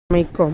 Assalamualaikum.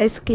SK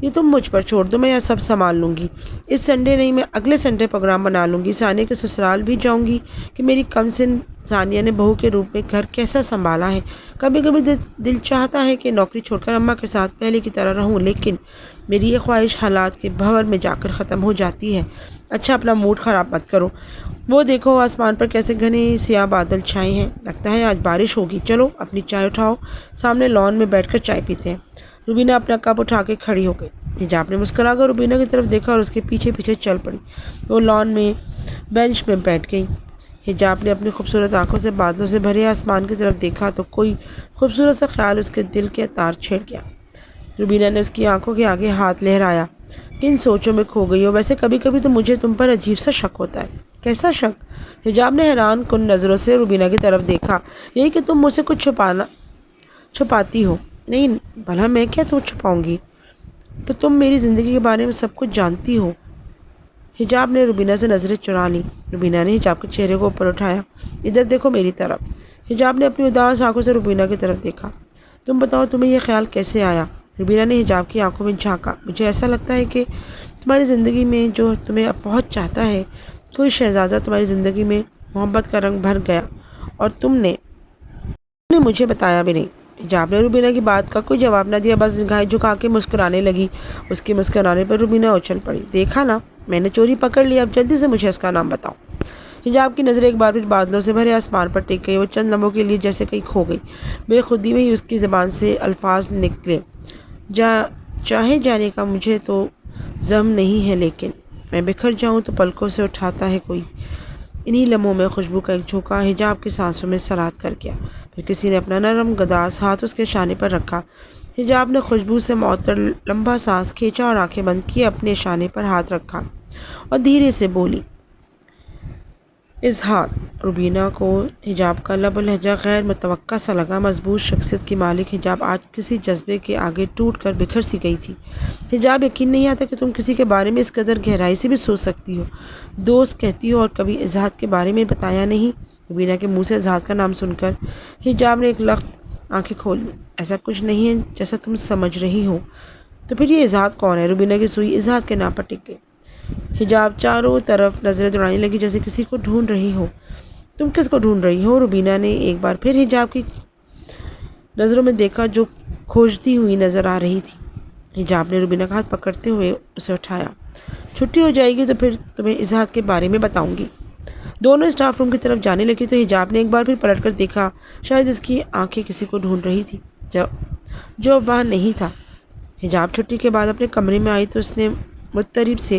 یہ تم مجھ پر چھوڑ دو، میں یہ سب سنبھال لوں گی۔ اس سنڈے نہیں، میں اگلے سنڈے پروگرام بنا لوں گی۔ ثانیہ کے سسرال بھی جاؤں گی کہ میری کم سن ثانیہ نے بہو کے روپ میں گھر کیسا سنبھالا ہے۔ کبھی کبھی دل چاہتا ہے کہ نوکری چھوڑ کر اماں کے ساتھ پہلے کی طرح رہوں، لیکن میری یہ خواہش حالات کے بھنور میں جا کر ختم ہو جاتی ہے۔ اچھا، اپنا موڈ خراب مت کرو۔ وہ دیکھو آسمان پر کیسے گھنے سیاہ بادل چھائے ہیں، لگتا ہے آج بارش ہوگی۔ چلو اپنی چائے اٹھاؤ، سامنے لان میں بیٹھ کر چائے پیتے ہیں۔ روبینہ اپنا کپ اٹھا کے کھڑی ہو گئی۔ حجاب نے مسکرا کر روبینہ کی طرف دیکھا اور اس کے پیچھے پیچھے چل پڑی۔ وہ لان میں بینچ میں بیٹھ گئی۔ حجاب نے اپنی خوبصورت آنکھوں سے بادلوں سے بھرے آسمان کی طرف دیکھا تو کوئی خوبصورت سا خیال اس کے دل کے تار چھیڑ گیا۔ روبینہ نے اس کی آنکھوں کے آگے ہاتھ لہرایا۔ کن سوچوں میں کھو گئی ہو؟ ویسے کبھی کبھی تو مجھے تم پر عجیب سا شک ہوتا ہے۔ کیسا شک؟ حجاب نے حیران کن نظروں سے روبینہ کی طرف دیکھا۔ یہی کہ تم مجھ سے کچھ چھپاتی ہو۔ نہیں، بھلا میں کیا تو چھپاؤں گی؟ تو تم میری زندگی کے بارے میں سب کچھ جانتی ہو۔ حجاب نے روبینہ سے نظریں چرا لیں۔ روبینہ نے حجاب کے چہرے کو اوپر اٹھایا۔ ادھر دیکھو میری طرف۔ حجاب نے اپنی اداس آنکھوں سے روبینہ کی طرف دیکھا۔ تم بتاؤ تمہیں یہ خیال کیسے آیا؟ روبینہ نے حجاب کی آنکھوں میں جھانکا۔ مجھے ایسا لگتا ہے کہ تمہاری زندگی میں جو تمہیں بہت چاہتا ہے، کوئی شہزادہ تمہاری زندگی میں محبت کا رنگ بھر گیا اور تم نے مجھے بتایا بھی نہیں۔ حجاب نے روبینہ کی بات کا کوئی جواب نہ دیا، بس نگاہیں جھکا کے مسکرانے لگی۔ اس کے مسکرانے پر روبینہ اچھل پڑی۔ دیکھا نا، میں نے چوری پکڑ لی، اب جلدی سے مجھے اس کا نام بتاؤ۔ حجاب کی نظریں ایک بار پھر بادلوں سے بھرے آسمان پر ٹک گئی۔ وہ چند لمحوں کے لیے جیسے کہیں کھو گئی۔ بے خودی میں ہی اس کی زبان سے الفاظ نکلے۔ چاہے جانے کا مجھے تو زم نہیں ہے، لیکن میں بکھر جاؤں تو پلکوں سے اٹھاتا ہے کوئی۔ انہی لمحوں میں خوشبو کا ایک جھونکا حجاب کی سانسوں میں سرات کر گیا۔ پھر کسی نے اپنا نرم گداز ہاتھ اس کے شانے پر رکھا۔ حجاب نے خوشبو سے معطر لمبا سانس کھینچا اور آنکھیں بند کی اپنے شانے پر ہاتھ رکھا اور دھیرے سے بولی، اظہار۔ روبینہ کو حجاب کا لب و لہجہ غیر متوقع سا لگا۔ مضبوط شخصیت کی مالک حجاب آج کسی جذبے کے آگے ٹوٹ کر بکھر سی گئی تھی۔ حجاب، یقین نہیں آتا کہ تم کسی کے بارے میں اس قدر گہرائی سے بھی سوچ سکتی ہو۔ دوست کہتی ہو اور کبھی اظہار کے بارے میں بتایا نہیں۔ روبینہ کے منہ سے اظہار کا نام سن کر حجاب نے ایک لخت آنکھیں کھول لی۔ ایسا کچھ نہیں ہے جیسا تم سمجھ رہی ہو۔ تو پھر یہ اظہار کون ہے؟ روبینہ کی سوئی اظہار کے نام پر ٹک گئی۔ حجاب چاروں طرف نظریں دوڑانے لگی جیسے کسی کو ڈھونڈ رہی ہو۔ تم کس کو ڈھونڈ رہی ہو؟ روبینہ نے ایک بار پھر حجاب کی نظروں میں دیکھا جو کھوجتی ہوئی نظر آ رہی تھی۔ حجاب نے روبینہ کا ہاتھ پکڑتے ہوئے اسے اٹھایا۔ چھٹی ہو جائے گی تو پھر تمہیں اظہار کے بارے میں بتاؤں گی۔ دونوں اسٹاف روم کی طرف جانے لگی تو حجاب نے ایک بار پھر پلٹ کر دیکھا۔ شاید اس کی آنکھیں کسی کو ڈھونڈ رہی تھی جو اب وہاں نہیں تھا۔ حجاب چھٹی کے بعد اپنے کمرے میں آئی تو اس نے مضطرب سے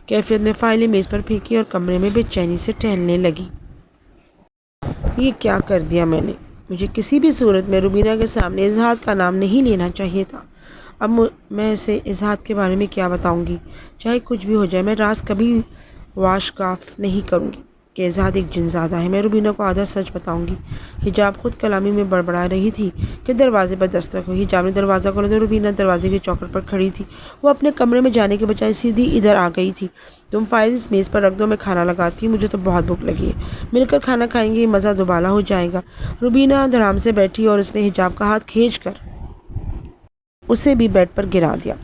کیفیت میں فائلیں میز پر پھینکی اور کمرے میں بے چینی سے ٹہلنے لگی۔ یہ کیا کر دیا میں نے؟ مجھے کسی بھی صورت میں روبینہ کے سامنے اظہار کا نام نہیں لینا چاہیے تھا۔ اب میں اسے اظہار کے بارے میں کیا بتاؤں گی؟ چاہے کچھ بھی ہو جائے، میں راز کبھی واشگاف نہیں کروں گی کہ اظہار ایک جنزادہ ہے۔ میں روبینہ کو آدھا سچ بتاؤں گی۔ حجاب خود کلامی میں بڑبڑا رہی تھی کہ دروازے پر دستک ہوئی۔ حجاب نے دروازہ کھولا تو روبینہ دروازے کی چوکھٹ پر کھڑی تھی۔ وہ اپنے کمرے میں جانے کے بجائے سیدھی ادھر آ گئی تھی۔ تم فائلز میز پر رکھ دو، میں کھانا لگاتی ہوں، مجھے تو بہت بھوک لگی ہے۔ مل کر کھانا کھائیں گے، مزہ دوبالا ہو جائے گا۔ روبینہ دھڑام سے بیٹھی اور اس نے حجاب کا ہاتھ کھینچ کر اسے بھی بیڈ پر گرا دیا۔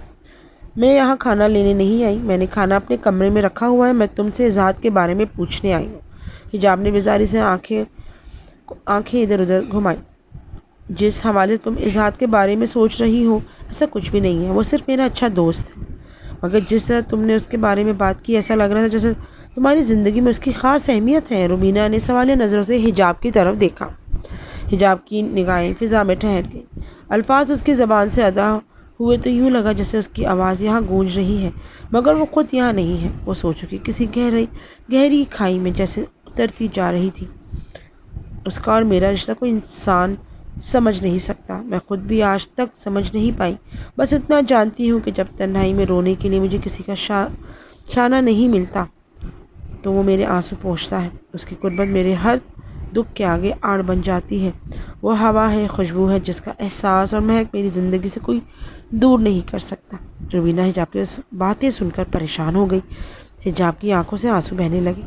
میں یہاں کھانا لینے نہیں آئی، میں نے کھانا اپنے کمرے میں رکھا ہوا ہے، میں تم سے اظہار کے بارے میں پوچھنے آئی ہوں۔ حجاب نے بیزاری سے آنکھیں ادھر ادھر گھمائیں۔ جس حوالے سے تم اظہار کے بارے میں سوچ رہی ہو، ایسا کچھ بھی نہیں ہے، وہ صرف میرا اچھا دوست ہے۔ مگر جس طرح تم نے اس کے بارے میں بات کی، ایسا لگ رہا تھا جیسے تمہاری زندگی میں اس کی خاص اہمیت ہے۔ روبینہ نے سوالیہ نظروں سے حجاب کی طرف دیکھا۔ حجاب کی نگاہیں فضا میں ٹھہر گئیں۔ الفاظ اس کی زبان سے ادا ہوئے تو یوں لگا جیسے اس کی آواز یہاں گونج رہی ہے، مگر وہ خود یہاں نہیں ہے۔ وہ سوچوں کی کسی گہری کھائی میں جیسے اترتی جا رہی تھی۔ اس کا اور میرا رشتہ کوئی انسان سمجھ نہیں سکتا، میں خود بھی آج تک سمجھ نہیں پائی۔ بس اتنا جانتی ہوں کہ جب تنہائی میں رونے کے لیے مجھے کسی کا شانہ نہیں ملتا تو وہ میرے آنسو پوچھتا ہے۔ اس کی قربت میرے ہر دکھ کے آگے آڑ بن جاتی ہے۔ وہ ہوا ہے، خوشبو ہے جس کا احساس اور مہک میری زندگی سے کوئی دور نہیں کر سکتا۔ روبینہ حجاب کی باتیں سن کر پریشان ہو گئی۔ حجاب کی آنکھوں سے آنسو بہنے لگے۔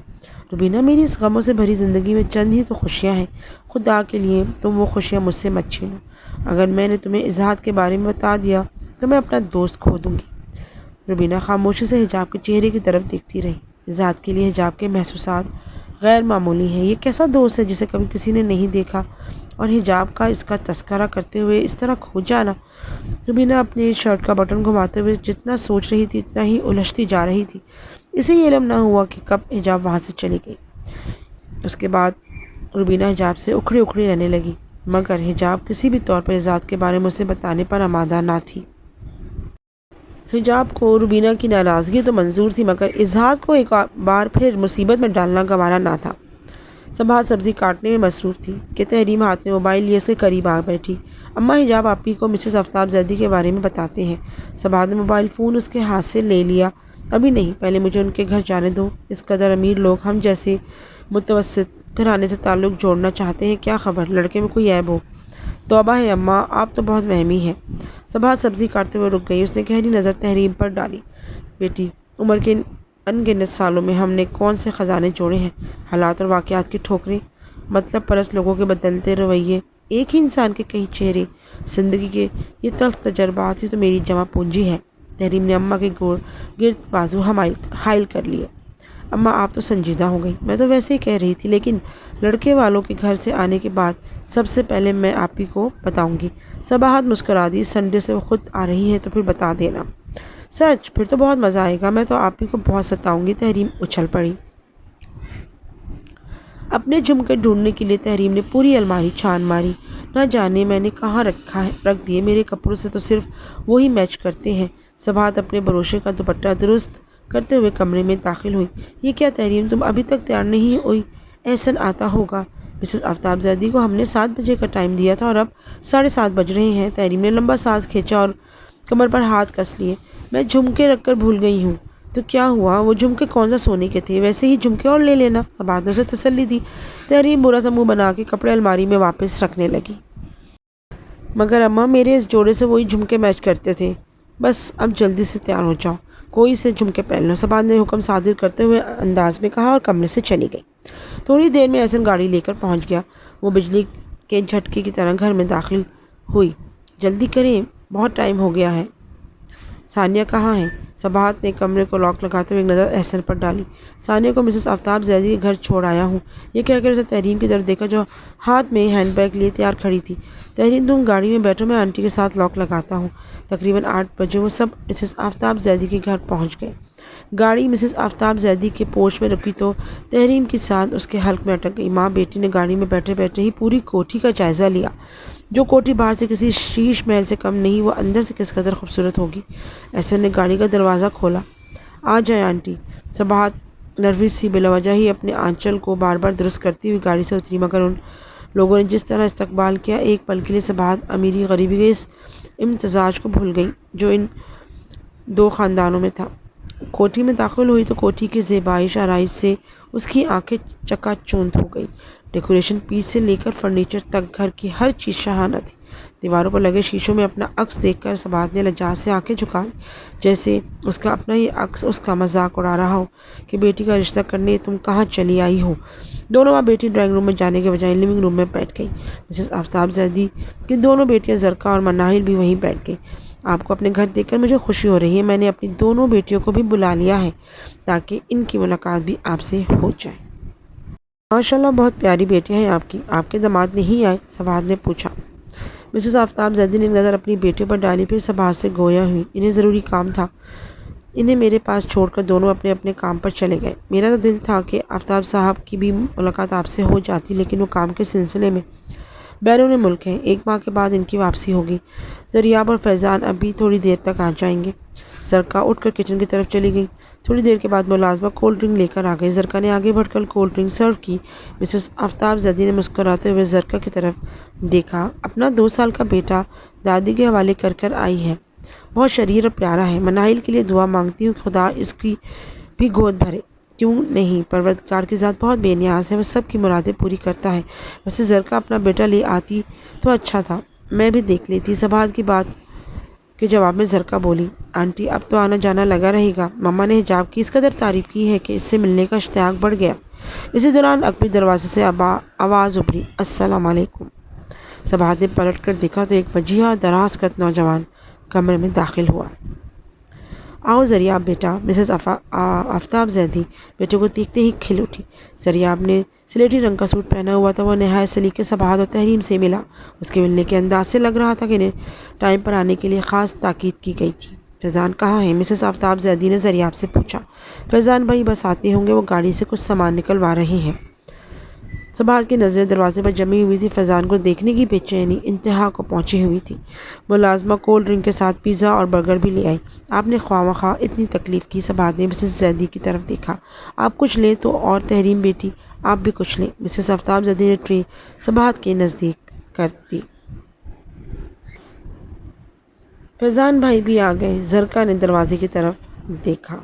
روبینہ، میری اس غموں سے بھری زندگی میں چند ہی تو خوشیاں ہیں، خدا کے لیے تم وہ خوشیاں مجھ سے مت چھینو۔ اگر میں نے تمہیں اظہار کے بارے میں بتا دیا تو میں اپنا دوست کھو دوں گی۔ روبینہ خاموشی سے حجاب کے چہرے کی طرف دیکھتی رہی۔ ذات کے لیے حجاب کے محسوسات غیر معمولی ہیں۔ یہ کیسا دوست ہے جسے کبھی کسی نے نہیں دیکھا اور حجاب کا اس کا تذکرہ کرتے ہوئے اس طرح کھو جانا۔ روبینہ اپنے شرٹ کا بٹن گھماتے ہوئے جتنا سوچ رہی تھی اتنا ہی الجھتی جا رہی تھی۔ اسے یہ علم نہ ہوا کہ کب حجاب وہاں سے چلی گئی۔ اس کے بعد روبینہ حجاب سے اکھڑی اکھڑی رہنے لگی، مگر حجاب کسی بھی طور پر ذات کے بارے میں اسے بتانے پر آمادہ نہ تھی۔ حجاب کو روبینہ کی ناراضگی تو منظور تھی، مگر اظہار کو ایک بار پھر مصیبت میں ڈالنا گوارا نہ تھا۔ سبھا سبزی کاٹنے میں مصروف تھی کہ تحریم ہاتھ میں موبائل لیے اس کے قریب آ بیٹھی۔ اماں حجاب آپی کو مسز آفتاب زیدی کے بارے میں بتاتے ہیں۔ سبھا نے موبائل فون اس کے ہاتھ سے لے لیا۔ ابھی نہیں، پہلے مجھے ان کے گھر جانے دو۔ اس قدر امیر لوگ ہم جیسے متوسط گھرانے سے تعلق جوڑنا چاہتے ہیں، کیا خبر لڑکے میں کوئی عیب ہو؟ توبہ ہے اماں، آپ تو بہت وہمی ہیں۔ سبھا سبزی کاٹتے ہوئے رک گئی۔ اس نے گہری نظر تحریم پر ڈالی۔ بیٹی، عمر کے ان گنت سالوں میں ہم نے کون سے خزانے جوڑے ہیں؟ حالات اور واقعات کی ٹھوکریں، مطلب پرست لوگوں کے بدلتے رویے، ایک ہی انسان کے کئی چہرے، زندگی کے یہ تلخ تجربات ہی تو میری جمع پونجی ہے۔ تحریم نے اماں کے گرد بازو حائل کر لیے۔ اماں آپ تو سنجیدہ ہو گئی، میں تو ویسے ہی کہہ رہی تھی، لیکن لڑکے والوں کے گھر سے آنے کے بعد سب سے پہلے میں آپ ہی کو بتاؤں گی۔ صباحت مسکرا دی۔ سنڈے سے وہ خود آ رہی ہے تو پھر بتا دینا۔ سچ؟ پھر تو بہت مزہ آئے گا، میں تو آپ ہی کو بہت ستاؤں گی۔ تحریم اچھل پڑی۔ اپنے جھمکے ڈھونڈنے کے لیے تحریم نے پوری الماری چھان ماری۔ نہ جانے میں نے کہاں رکھ دیے، میرے کپڑوں سے تو صرف وہی میچ کرتے ہیں۔ صباحت اپنے بروشے کا دوپٹہ درست کرتے ہوئے کمرے میں داخل ہوئی۔ یہ کیا تحریم، تم ابھی تک تیار نہیں ہوئی؟ احسن آتا ہوگا۔ مسز آفتاب زیدی کو ہم نے 7 بجے کا ٹائم دیا تھا اور اب 7:30 بج رہے ہیں۔ تحریم نے لمبا سانس کھینچا اور کمر پر ہاتھ کس لیے۔ میں جھمکے رکھ کر بھول گئی ہوں۔ تو کیا ہوا؟ وہ جھمکے کون سا سونے کے تھے، ویسے ہی جھمکے اور لے لینا۔ صباحت نے اسے تسلی دی۔ تحریم برا سا منہ بنا کے کپڑے الماری میں واپس رکھنے لگی۔ مگر اماں، میرے اس جوڑے سے وہی جھمکے میچ کرتے تھے۔ بس اب جلدی سے تیار ہو جاؤ، کوئی سے جھمکے پہن لو۔ صباحت نے حکم صادر کرتے ہوئے انداز میں کہا اور کمرے سے چلی گئی۔ تھوڑی دیر میں احسن گاڑی لے کر پہنچ گیا۔ وہ بجلی کے جھٹکے کی طرح گھر میں داخل ہوئی۔ جلدی کریں، بہت ٹائم ہو گیا ہے۔ ثانیہ کہاں ہے؟ صباحت نے کمرے کو لاک لگاتے ہوئے ایک نظر احسن پر ڈالی۔ ثانیہ کو مسز آفتاب زیدی کے گھر چھوڑ آیا ہوں، یہ کہہ کر اسے تحریم کی طرف دیکھا جو ہاتھ میں ہینڈ بیگ لیے تیار کھڑی تھی۔ تحریم تم گاڑی میں بیٹھو، میں آنٹی کے ساتھ لاک لگاتا ہوں۔ تقریباً 8 بجے وہ سب مسز آفتاب زیدی کے گھر پہنچ گئے۔ گاڑی مسز آفتاب زیدی کے پورچ میں رکی تو تحریم کی سانس اس کے حلق میں اٹک گئی۔ ماں بیٹی نے گاڑی میں بیٹھے بیٹھے ہی پوری کوٹھی کا جائزہ لیا۔ جو کوٹھی باہر سے کسی شیش محل سے کم نہیں، وہ اندر سے کس قدر خوبصورت ہوگی۔ احسن نے گاڑی کا دروازہ کھولا۔ آ جائیں آنٹی۔ صباحت نروس سی بلا وجہ ہی اپنے آنچل کو بار بار درست کرتی ہوئی گاڑی سے اتری، مگر ان لوگوں نے جس طرح استقبال کیا، ایک پل کے لیے صباحت امیری غریبی کے اس امتزاج کو بھول گئی جو ان 2 خاندانوں میں تھا۔ کوٹھی میں داخل ہوئی تو کوٹھی کی زیبائش آرائش سے اس کی آنکھیں چکا چوندھ ہو گئی۔ ڈیکوریشن پیس سے لے کر فرنیچر تک گھر کی ہر چیز شاہانہ تھی۔ دیواروں پر لگے شیشوں میں اپنا عکس دیکھ کر صباحت نے لجاج سے آنکھیں جھکا لی، جیسے اس کا اپنا ہی عکس اس کا مذاق اڑا رہا ہو کہ بیٹی کا رشتہ کرنے تم کہاں چلی آئی ہو۔ دونوں ماں بیٹی ڈرائنگ روم میں جانے کے بجائے لیونگ روم میں بیٹھ گئی۔ مسز آفتاب زیدی کی دونوں بیٹیاں زرقا اور مناہل بھی وہیں بیٹھ گئیں۔ آپ کو اپنے گھر دیکھ کر مجھے خوشی ہو رہی ہے۔ میں نے اپنی دونوں بیٹیوں کو بھی بلا لیا ہے تاکہ ان کی ملاقات بھی آپ سے ہو جائے۔ ماشاءاللہ، بہت پیاری بیٹیاں ہیں آپ کی۔ آپ کے داماد نہیں آئے؟ صباحت نے پوچھا۔ مسز آفتاب زیدی نے نظر اپنی بیٹیوں پر ڈالی، پھر صباحت سے گویا ہوئی۔ انہیں ضروری کام تھا، انہیں میرے پاس چھوڑ کر دونوں اپنے اپنے کام پر چلے گئے۔ میرا تو دل تھا کہ آفتاب صاحب کی بھی ملاقات آپ سے ہو جاتی، لیکن وہ کام کے سلسلے میں بیرون ملک ہیں۔ 1 ماہ کے بعد ان کی واپسی ہوگی۔ زریاب اور فیضان اب بھی تھوڑی دیر تک آ جائیں گے۔ زرقا اٹھ کر کچن کی طرف چلی گئی۔ تھوڑی دیر کے بعد ملازمہ کولڈ ڈرنک لے کر آ گئی۔ زرقا نے آگے بڑھ کر کولڈ ڈرنک سرو کی۔ مسز آفتاب زیدی نے مسکراتے ہوئے زرقا کی طرف دیکھا۔ اپنا 2 سال کا بیٹا دادی کے حوالے کر کر آئی ہے، بہت شریر اور پیارا ہے۔ مناہل کے لیے دعا مانگتی ہوں، خدا اس کی بھی گود بھرے۔ کیوں نہیں، پروردگار کی ذات بہت بے نیاز ہے، وہ سب کی مرادیں پوری کرتا ہے۔ ویسے زرقا اپنا بیٹا لے آتی تو اچھا تھا، میں بھی دیکھ لیتی۔ صباحت کی بات کے جواب میں زرقا بولی، آنٹی اب تو آنا جانا لگا رہے گا۔ ماما نے حجاب کی اس قدر تعریف کی ہے کہ اس سے ملنے کا اشتیاق بڑھ گیا۔ اسی دوران اکبر دروازے سے آواز ابھری، السلام علیکم۔ صباحت نے پلٹ کر دیکھا تو ایک وجیہہ اور دراز قد نوجوان کمرے میں داخل ہوا۔ آؤ زریاب بیٹا، مسز آفتاب زیدی بیٹے کو دیکھتے ہی کھل اٹھی۔ زریاب نے سلیٹی رنگ کا سوٹ پہنا ہوا تھا، وہ نہایت سلیقے سباہت اور تحریم سے ملا۔ اس کے ملنے کے انداز سے لگ رہا تھا کہ انہیں ٹائم پر آنے کے لیے خاص تاکید کی گئی تھی۔ فیضان کہاں ہے؟ مسز آفتاب زیدی نے زریاب سے پوچھا۔ فیضان بھائی بس آتے ہوں گے، وہ گاڑی سے کچھ سامان نکلوا رہے ہیں۔ سباہت کی نظریں دروازے پر جمی ہوئی تھی۔ فیضان کو دیکھنے کی بے چینی انتہا کو پہنچی ہوئی تھی۔ ملازمہ کولڈ ڈرنک کے ساتھ پیزا اور برگر بھی لے آئی۔ آپ نے خواہ اتنی تکلیف کی۔ سباہت نے مسز زیدی کی طرف دیکھا۔ آپ کچھ لیں تو، اور تحریم بیٹی آپ بھی کچھ لیں۔ مسز آفتاب زیدی نے ٹرے سباہت کے نزدیک کر دی۔ فیضان بھائی بھی آ گئے۔ زرکا نے دروازے کی طرف دیکھا۔